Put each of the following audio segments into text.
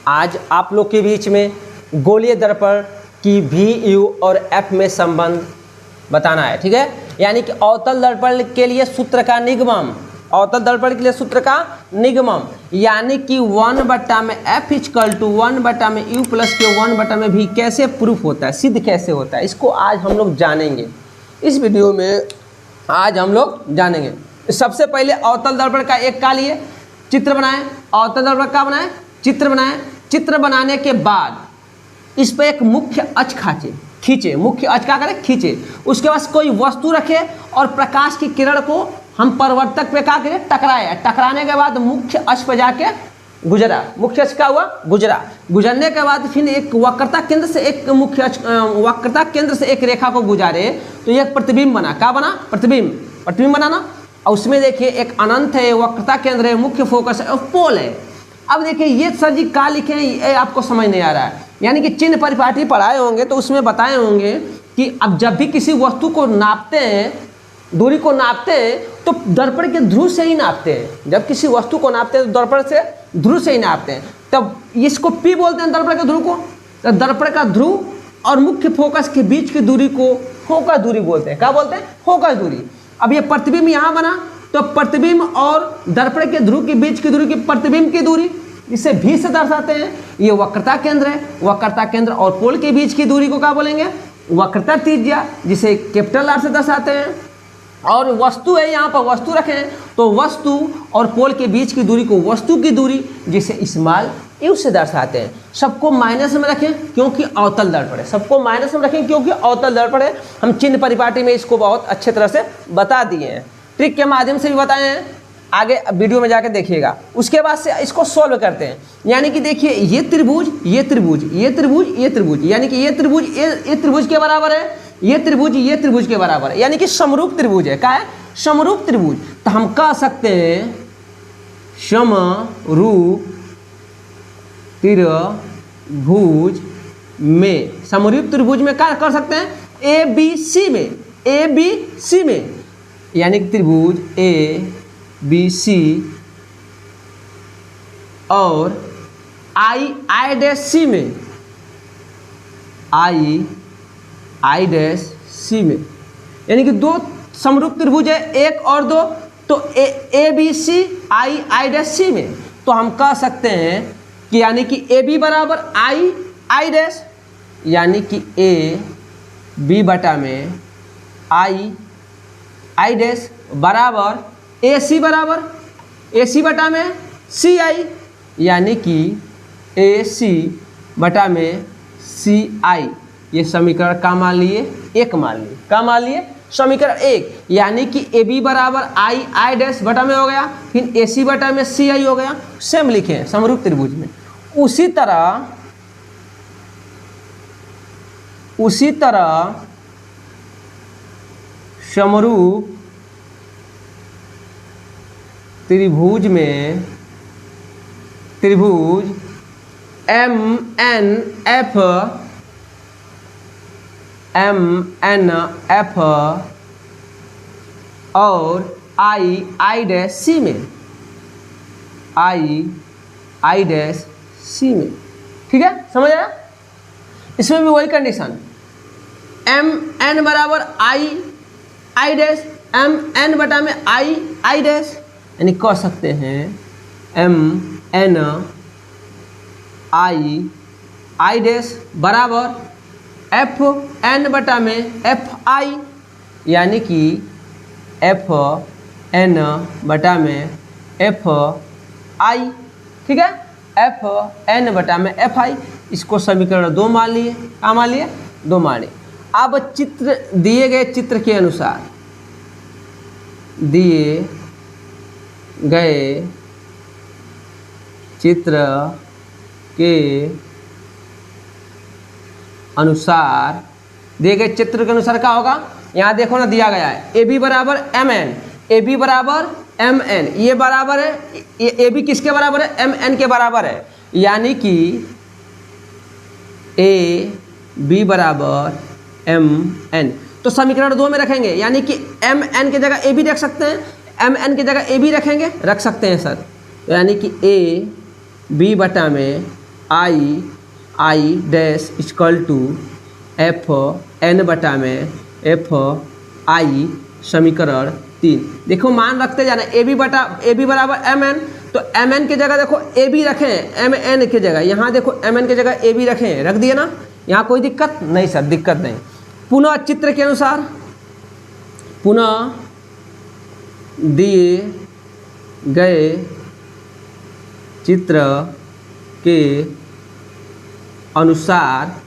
आज आप लोग के बीच में गोलीय दर्पण की भी यू और एफ में संबंध बताना है, ठीक है। यानी कि अवतल दर्पण के लिए सूत्र का निगमन, अवतल दर्पण के लिए सूत्र का निगमन यानी कि 1/f equal to 1/u plus के 1/में भी कैसे प्रूफ होता है, सिद्ध कैसे होता है, इसको आज हम लोग जानेंगे। इस वीडियो में आज हम लोग जानेंगे। सबसे पहले अवतल दर्पण का एक का लिए चित्र बनाएं, अवतल दर्पण का बनाएं, चित्र बनाएं। चित्र बनाने के बाद इस पर एक मुख्य अक्ष खींचे, मुख्य अक्ष क्या करें, खींचे। उसके बाद कोई वस्तु रखे और प्रकाश की किरण को हम परिवर्तक पे क्या करें, टकराए। टकराने के बाद मुख्य अक्ष पर जाके गुजरा, मुख्य अक्ष का हुआ गुजरा। गुजरने के बाद फिर एक वक्रता केंद्र से एक मुख्य अक्ष, वक्रता केंद्र से एक रेखा को गुजारे तो यह प्रतिबिंब बना। क्या बना, प्रतिबिंब, प्रतिबिंब बनाना। और उसमें देखिए एक अनंत है, वक्रता केंद्र है, मुख्य फोकस है और पोल है। अब देखिए ये सर जी क्या लिखे हैं, ये आपको समझ नहीं आ रहा है। यानी कि चिन्ह परिपाटी पढ़ाए होंगे तो उसमें बताए होंगे कि अब जब भी किसी वस्तु को नापते हैं, दूरी को नापते हैं तो दर्पण के ध्रुव से ही नापते हैं। जब किसी वस्तु को नापते हैं तो दर्पण से ध्रुव से ही नापते हैं। तब इसको पी बोलते हैं दर्पण के ध्रुव को। तो दर्पण का ध्रुव और मुख्य फोकस के बीच की दूरी को फोकस दूरी बोलते हैं। क्या बोलते हैं, फोकस दूरी। अब ये प्रतिबिंब यहाँ बना तो प्रतिबिंब और दर्पण के ध्रुव के बीच की दूरी की प्रतिबिंब की दूरी इसे भी से दर्शाते हैं। ये वक्रता केंद्र है, वक्रता केंद्र और पोल के बीच की दूरी को क्या बोलेंगे, वक्रता त्रिज्या, जिसे कैपिटल आर से दर्शाते हैं। और वस्तु है, यहाँ पर वस्तु रखें तो वस्तु और पोल के बीच की दूरी को वस्तु की दूरी जिसे स्मॉल यू से दर्शाते हैं। सबको माइनस में रखें क्योंकि अवतल दर्पण है, सबको माइनस में रखें क्योंकि अवतल दर्पण है। हम चिन्ह परिपाटी में इसको बहुत अच्छे तरह से बता दिए हैं, ट्रिक के माध्यम से भी बताए हैं, आगे वीडियो में जाके देखिएगा। उसके बाद से इसको सॉल्व करते हैं। यानी कि देखिए ये त्रिभुज, ये त्रिभुज, ये त्रिभुज, ये त्रिभुज, यानी कि ये त्रिभुज ये त्रिभुज के बराबर है, ये त्रिभुज के बराबर है, यानी कि समरूप त्रिभुज है। क्या है, समरूप त्रिभुज। तो हम कह सकते हैं समरूप त्रिभुज में, समरूप त्रिभुज में क्या कर सकते हैं, ए बी सी में, ए बी सी में, यानी कि त्रिभुज ए बी सी और आई डैश सी में, आई डैश सी में, यानी कि दो समरूप त्रिभुज है, एक और दो, तो A B C I dash C में। तो हम कह सकते हैं कि यानी कि ए बी बराबर आई डैश, यानी कि ए बी बटा में आई डैश बराबर ए सी बराबर ए सी बटा में सी आई, यानी कि ए सी बटा में सी आई। ये समीकरण का मान लिए, एक मान लिए, का मान लिए, समीकरण एक। यानी कि ए बी बराबर आई डैश बटा में हो गया, फिर ए सी बटा में सी आई हो गया। सेम लिखे हैं समरूप त्रिभुज में। उसी तरह समरूप त्रिभुज में त्रिभुज एम एन एफ और आई डैश सी में, आई डैश सी में, ठीक है, समझ आया। इसमें भी वही कंडीशन, एम एन बराबर आई डैश, एम एन बटा में आई डैश, यानी कह सकते हैं एम एन आई डैश बराबर एफ एन बटा में एफ आई, यानी कि एफ एन बटा में एफ आई, ठीक है, एफ एन बटा में एफ आई। इसको समीकरण 2 मान लिए, क्या मान लिए, 2 मान लिए। अब चित्र दिए गए चित्र के अनुसार, दिए गए चित्र के अनुसार, दिए गए चित्र के अनुसार क्या होगा, यहाँ देखो ना दिया गया है ए बी बराबर एम एन, ए बी बराबर एम एन, ये बराबर है, ए बी किसके बराबर है, एम एन के बराबर है। यानी कि ए बी बराबर एम एन, तो समीकरण 2 में रखेंगे, यानी कि एम एन की जगह ए बी रख सकते हैं, एम एन की जगह ए बी रखेंगे, रख सकते हैं सर। तो यानी कि ए बी बटा में I dash equal to F N बटा में एफ आई समीकरण 3। देखो मान रखते जाना ए बी बराबर एम एन, तो एम एन की जगह देखो ए बी रखें, एम एन की जगह यहाँ देखो एम एन की जगह ए बी रखें, रख दिए ना। यहाँ कोई दिक्कत नहीं सर, दिक्कत नहीं। पुनः चित्र के अनुसार, पुनः दिए गए चित्र के अनुसार,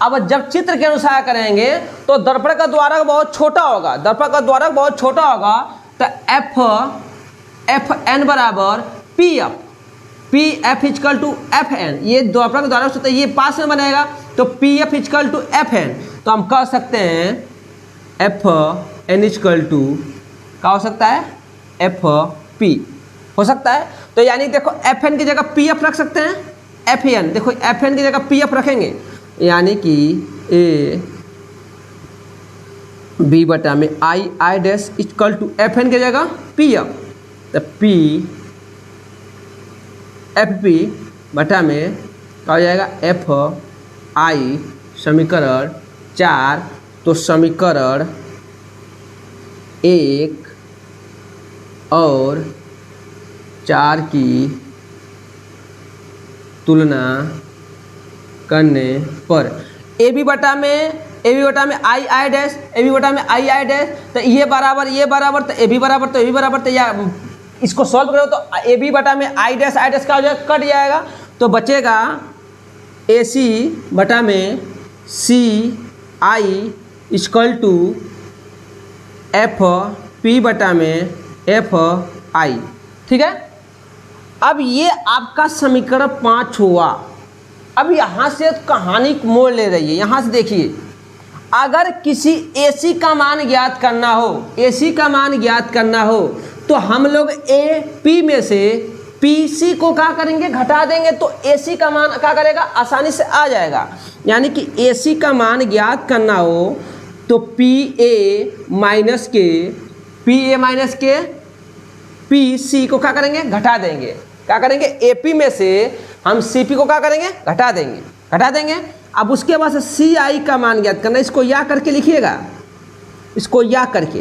अब जब चित्र के अनुसार करेंगे तो दर्पण का द्वारक बहुत छोटा होगा, दर्पण का द्वारक बहुत छोटा होगा, तो एफ एन बराबर P F equal to F N, ये दर्पण का द्वारक होता है, ये पास में बनेगा, तो P F equal to F N. तो हम कह सकते हैं एफ एन इजकल टू क्या हो सकता है, एफ पी हो सकता है। तो यानी देखो एफ एन की जगह पी एफ रख सकते हैं, एफ एन, देखो एफ एन की जगह पी एफ रखेंगे, यानी कि ए बी बटा में I dash equal to F N की जगह पी एफ, तो पी एफ पी बटा में क्या हो जाएगा, एफ आई समीकरण 4। तो समीकरण 1 और 4 की तुलना करने पर ए बी बटा में आई डैश, ए बी बटा में आई डैश, तो ये बराबर तो ए बी बराबर तो ए बी बराबर, तो या इसको सॉल्व करो तो ए बी बटा में आई डैश का हो जाएगा, कट जाएगा, तो बचेगा ए सी बटा में सी I equal to F P बटा में एफ आई। ठीक है, अब ये आपका समीकरण 5 हुआ। अब यहाँ से कहानी मोड़ ले रही है, यहाँ से देखिए, अगर किसी AC का मान ज्ञात करना हो, AC का मान ज्ञात करना हो, तो हम लोग AP में से PC को क्या करेंगे, घटा देंगे, तो AC का मान क्या करेगा, आसानी से आ जाएगा। यानी कि AC का मान ज्ञात करना हो तो PA माइनस के PC को क्या करेंगे, घटा देंगे। क्या करेंगे, AP में से हम CP को क्या करेंगे, घटा देंगे। अब उसके बाद से CI का मान ज्ञात करना, इसको या करके लिखिएगा, इसको या करके।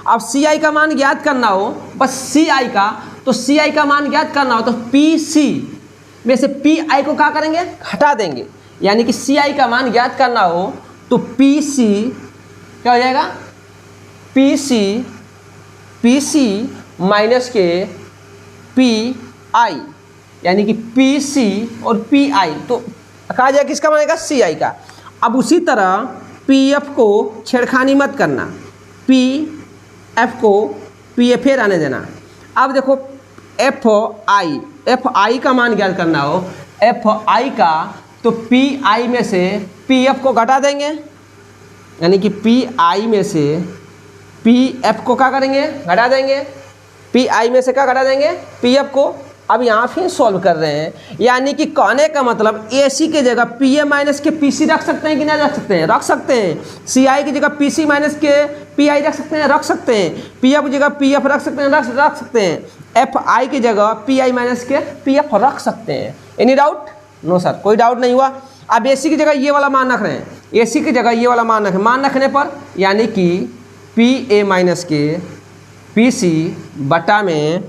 अब CI का मान ज्ञात करना हो, बस CI का, तो CI का मान ज्ञात करना हो तो PC में से PI को क्या करेंगे, घटा देंगे। यानी कि CI का मान ज्ञात करना हो तो PC क्या हो जाएगा, PC माइनस के PI, यानी कि PC और PI, तो कहा जाए किसका बनेगा, CI का। अब उसी तरह PF को छेड़खानी मत करना, PF को PF रहने देना। अब देखो FI का मान ज्ञात करना हो, FI का, तो PI में से PF को घटा देंगे, यानी कि PI में से PF को क्या करेंगे, घटा देंगे। PI में से क्या घटा देंगे, PF को। अब यहाँ फिर सॉल्व कर रहे हैं, यानी कि कहने का मतलब AC की जगह PA माइनस के PC रख सकते हैं कि नहीं रख सकते हैं, रख सकते हैं। CI की जगह PC माइनस के PI रख सकते हैं, रख सकते हैं। PF की जगह PF रख सकते हैं, रख सकते हैं। FI की जगह PI माइनस के PF रख सकते हैं। Any doubt? नो सर, कोई डाउट नहीं हुआ। अब AC की जगह ये वाला मान रख रहे हैं, AC की जगह ये वाला मान रखें, मान रखने पर यानी कि PA माइनस के PC बटा में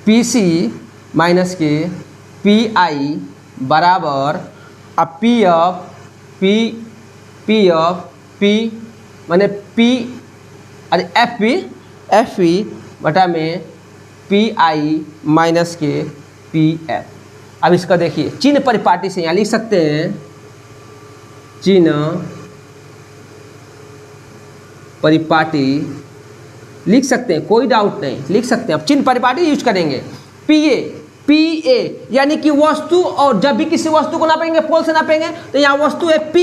PC माइनस के PI बराबर, अब P माने FP बटा में PI माइनस के PF। अब इसका देखिए चिन्ह परिपाटी से यहाँ लिख सकते हैं, चिन्ह परिपाटी लिख सकते हैं, कोई डाउट नहीं, लिख सकते हैं। अब चिन्ह परिपाटी यूज करेंगे। PA यानी कि वस्तु, और जब भी किसी वस्तु को नापेंगे पोल से नापेंगे, तो यहाँ वस्तु है P,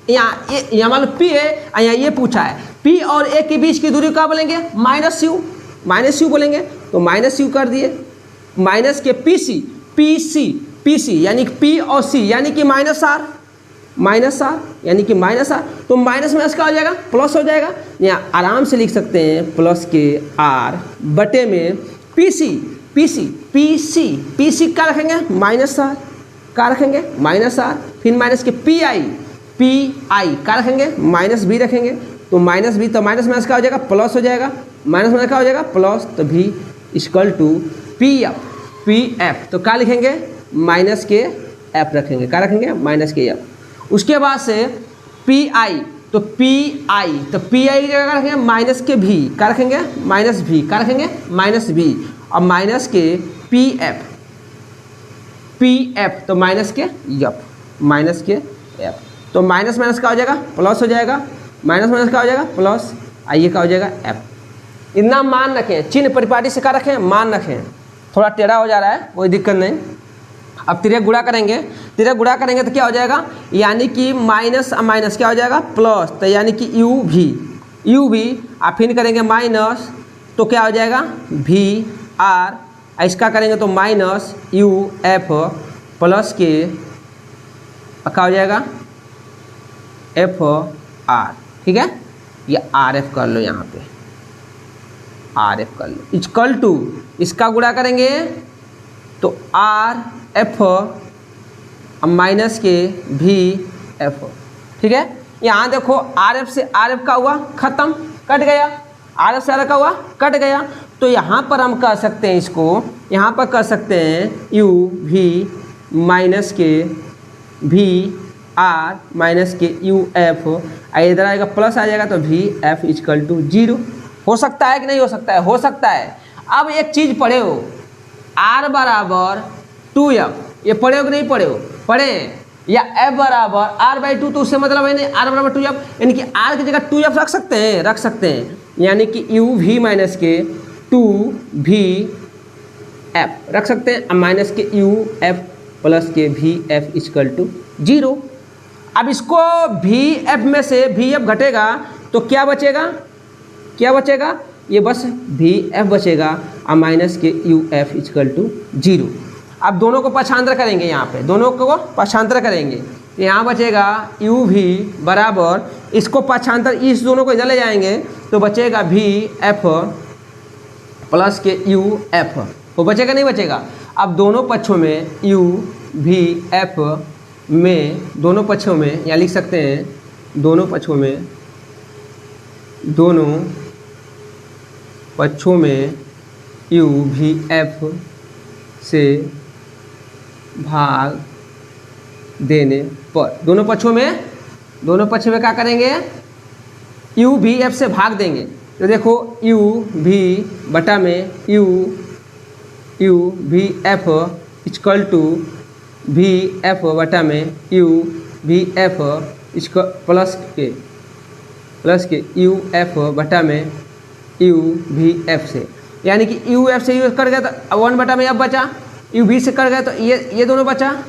यहाँ मान लो P है, यहाँ ये पूछा है P और A के बीच की दूरी क्या बोलेंगे, माइनस यू बोलेंगे, तो माइनस यू कर दिए। माइनस के PC यानी कि P और C यानी कि माइनस R यानी कि माइनस R, तो माइनस में इसका हो जाएगा प्लस हो जाएगा। यहाँ आराम से लिख सकते हैं प्लस के R बटे में PC पी क्या रखेंगे -r, क्या रखेंगे -r, फिर माइनस के पी आई क्या रखेंगे -b रखेंगे, तो -b तो माइनस माइनस क्या हो जाएगा प्लस हो जाएगा, माइनस माइनस क्या हो जाएगा प्लस, तो v equal to P F, तो क्या लिखेंगे माइनस के एफ रखेंगे, क्या रखेंगे माइनस के एफ। उसके बाद से पी आई की जगह क्या रखेंगे माइनस के भी, क्या रखेंगे माइनस भी, क्या रखेंगे माइनस भी, और माइनस के पी एफ तो माइनस के एफ, माइनस के एफ, तो माइनस माइनस क्या हो जाएगा प्लस हो जाएगा, माइनस माइनस क्या हो जाएगा प्लस, आइए क्या हो जाएगा एफ। इतना मान रखें, चिन्ह परिपाटी से क्या रखें मान रखें, थोड़ा टेढ़ा हो जा रहा है कोई दिक्कत नहीं। अब तिरक गुणा करेंगे, तिरक गुणा करेंगे तो क्या हो जाएगा, यानी कि माइनस माइनस क्या हो जाएगा प्लस, तो यानी कि यू भी आप फिर करेंगे माइनस, तो क्या हो जाएगा वी आर, इसका करेंगे तो माइनस यू एफ प्लस के क्या हो जाएगा एफ आर, ठीक है, ये आर एफ कर लो, यहाँ पे आर एफ कर लो, इक्वल टू इसका गुणा करेंगे तो आर एफ माइनस के भी एफ, ठीक है। यहाँ देखो आर एफ से आर एफ का हुआ खत्म, कट गया, आर एफ से आर एफ का हुआ कट गया, तो यहाँ पर हम कह सकते हैं इसको, यहाँ पर कह सकते हैं यू भी माइनस के भी आर माइनस के यू एफ, इधर आएगा प्लस आ जाएगा तो भी एफ इक्वल टू 0। हो सकता है कि नहीं हो सकता है, हो सकता है। अब एक चीज़ पढ़े हो, r बराबर 2f, ये पढ़े हो कि नहीं पढ़े हो, पढ़े, या f बराबर r/2, तो उससे मतलब है नहीं r बराबर 2f, यानी कि r की जगह 2f रख सकते हैं, रख सकते हैं, यानी कि u v माइनस के 2v f रख सकते हैं, माइनस के u f प्लस के v f इक्वल टू 0। अब इसको v f में से v f घटेगा तो क्या बचेगा, क्या बचेगा, ये बस वी एफ बचेगा और माइनस के यू एफ इक्वल टू 0। अब दोनों को पक्षांतर करेंगे, यहाँ पे दोनों को पक्षांतर करेंगे, यहाँ बचेगा यू वी बराबर, इसको पक्षांतर इस दोनों को इधर ले जाएंगे तो बचेगा वी एफ प्लस के यू एफ, वो बचेगा नहीं बचेगा। अब दोनों पक्षों में यू वी एफ में, दोनों पक्षों में यहाँ लिख सकते हैं, दोनों पक्षों में, दोनों पक्षों में यू भी एफ से भाग देने पर, दोनों पक्षों में क्या करेंगे यू भी एफ से भाग देंगे, तो देखो यू भी बटा में यू भी एफ इक्वल टू भी एफ बटा में यू भी एफ प्लस के यू एफ बटा में यू भी एफ से, यानी कि यू एफ से यू कट गया तो 1 बटा में एफ बचा, यू भी से कट गया तो ये दोनों बचा,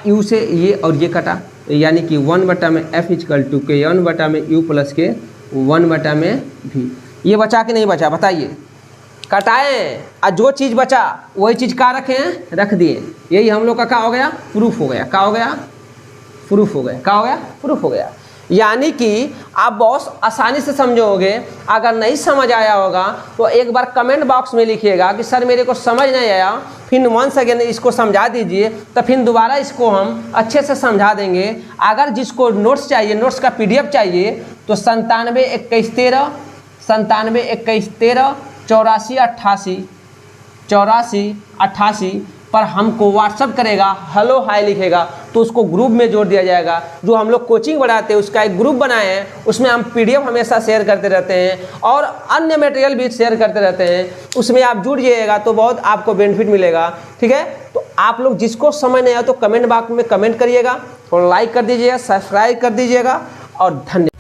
यू से ये और ये कटा, यानी कि 1 बटा में एफ इक्वल टू के 1 बटा में यू प्लस के 1 बटा में भी। ये बचा कि नहीं बचा बताइए, कटाएं और जो चीज़ बचा वही चीज़ का रखे हैं, रख दिए, यही हम लोग का क्या हो गया प्रूफ हो गया, क्या हो गया प्रूफ हो गया, क्या हो गया प्रूफ हो गया। यानी कि आप बहुत आसानी से समझोगे, अगर नहीं समझ आया होगा तो एक बार कमेंट बॉक्स में लिखिएगा कि सर मेरे को समझ नहीं आया, फिर वंस अगेन इसको समझा दीजिए, तो फिर दोबारा इसको हम अच्छे से समझा देंगे। अगर जिसको नोट्स चाहिए, नोट्स का PDF चाहिए तो 972113 8488 पर हमको व्हाट्सअप करेगा, हेलो हाय लिखेगा, तो उसको ग्रुप में जोड़ दिया जाएगा। जो हम लोग कोचिंग बढ़ाते हैं उसका एक ग्रुप बनाए हैं, उसमें हम PDF हमेशा शेयर करते रहते हैं और अन्य मटेरियल भी शेयर करते रहते हैं, उसमें आप जुड़ जाइएगा तो बहुत आपको बेनिफिट मिलेगा, ठीक है। तो आप लोग जिसको समझ नहीं आया तो कमेंट बॉक्स में कमेंट करिएगा, थोड़ा लाइक कर दीजिएगा, सब्सक्राइब कर दीजिएगा और धन्यवाद।